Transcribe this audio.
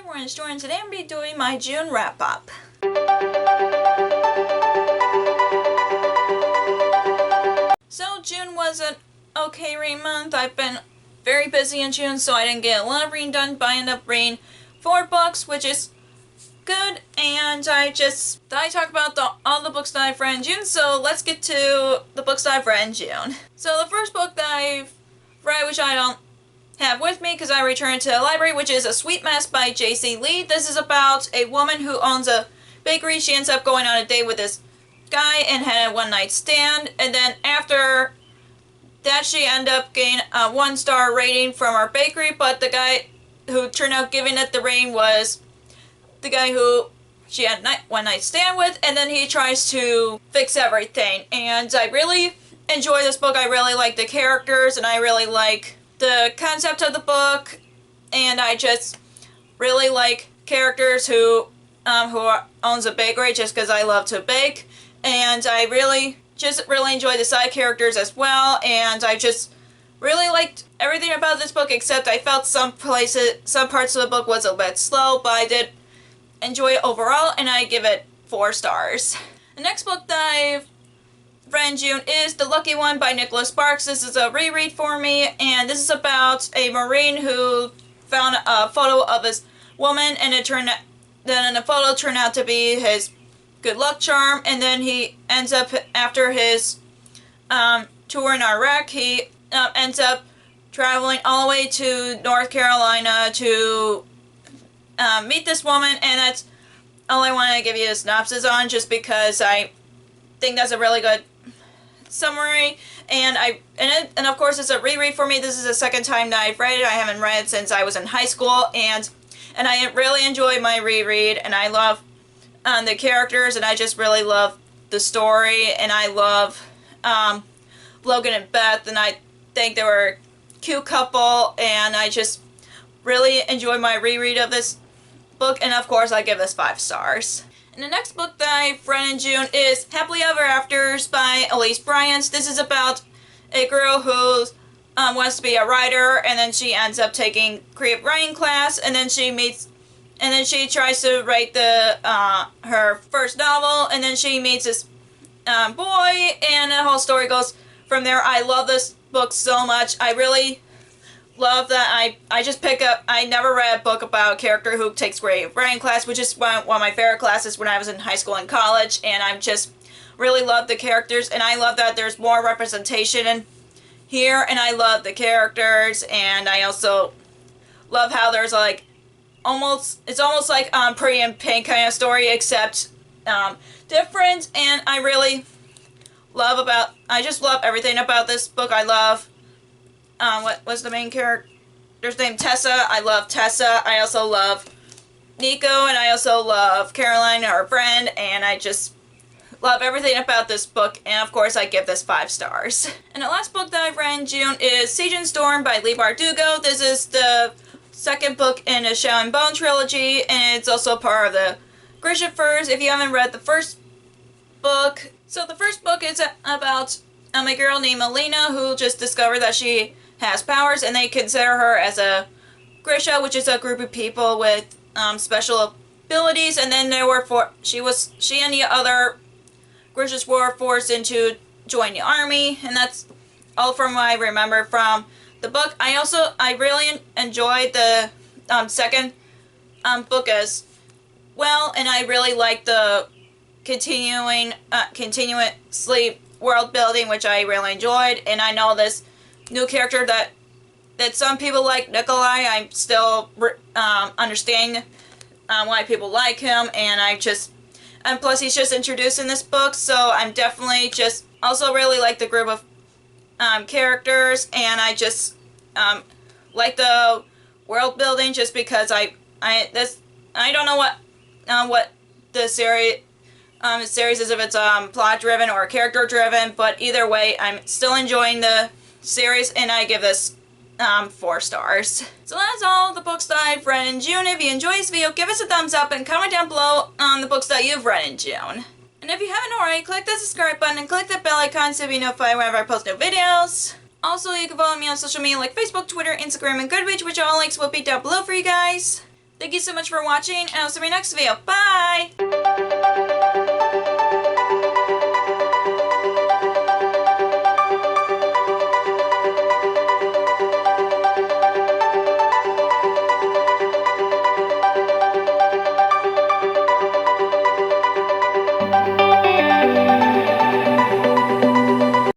everyone, it's Jordan. Today I'm going to be doing my June wrap-up. So June was an okay reading month. I've been very busy in June, so I didn't get a lot of reading done, but I ended up reading 4 books, which is good, and I talk about all the books that I've read in June, so let's get to the books that I've read in June. So the first book that I've read, which I don't have with me because I returned to the library, which is A Sweet Mess by J.C. Lee. This is about a woman who owns a bakery. She ends up going on a date with this guy and had a one-night stand, and then after that she ended up getting a 1-star rating from our bakery, but the guy who turned out giving it the rating was the guy who she had a one-night stand with, and then he tries to fix everything. And I really enjoy this book. I really like the characters, and I really like the concept of the book, and I just really like characters who owns a bakery just because I love to bake, and I really enjoy the side characters as well, and I just really liked everything about this book, except I felt some parts of the book was a bit slow, but I did enjoy it overall, and I give it 4 stars. The next book that I've read in June is The Lucky One by Nicholas Sparks. This is a reread for me, and this is about a Marine who found a photo of this woman, and then the photo turned out to be his good luck charm, and then he ends up, after his tour in Iraq, he ends up traveling all the way to North Carolina to meet this woman, and that's all I want to give you a synopsis on, just because I think that's a really good summary, and of course it's a reread for me. This is the second time that I've read it. I haven't read it since I was in high school, and I really enjoy my reread, and I love the characters, and I just really love the story, and I love Logan and Beth, and I think they were a cute couple, and I just really enjoy my reread of this book, and of course I give this 5 stars. And the next book that I've read in June is Happily Ever Afters by Elise Bryant. This is about a girl who wants to be a writer, and then she ends up taking creative writing class, and then she tries to write her first novel, and then she meets this boy, and the whole story goes from there. I love this book so much. I really love that I never read a book about a character who takes creative writing class, which is one of my favorite classes when I was in high school and college, and I just really love the characters, and I love that there's more representation in here, and I love the characters, and I also love how there's it's almost like Pretty in Pink kind of story, except different, and I just love everything about this book. I love what was the main character's name? Tessa. I love Tessa. I also love Nico, and I also love Caroline, her friend, and I just love everything about this book, and of course I give this 5 stars. And the last book that I've read in June is Siegen Storm by Leigh Bardugo. This is the second book in the Shadow and Bone trilogy, and it's also part of the Grisha Furs. If you haven't read the first book, so the first book is about a girl named Alina who just discovered that she has powers, and they consider her as a Grisha, which is a group of people with special abilities, and then she and the other Grishas were forced into join the army, and that's all from what I remember from the book. I really enjoyed the second book as well, and I really like the continuously world building, which I really enjoyed, and I know this new character that some people like, Nikolai. I'm still understanding why people like him, and plus he's just introduced in this book, so I'm definitely just also really like the group of characters, and I just like the world building, just because I don't know what the series is, if it's plot driven or character driven, but either way I'm still enjoying the series, and I give this 4 stars. So that's all the books that I've read in June. If you enjoyed this video, give us a thumbs up and comment down below on the books that you've read in June. And if you haven't already, click the subscribe button and click the bell icon so you'll be notified whenever I post new videos. Also, you can follow me on social media like Facebook, Twitter, Instagram, and Goodreads, which all links will be down below for you guys. Thank you so much for watching, and I'll see you in my next video. Bye!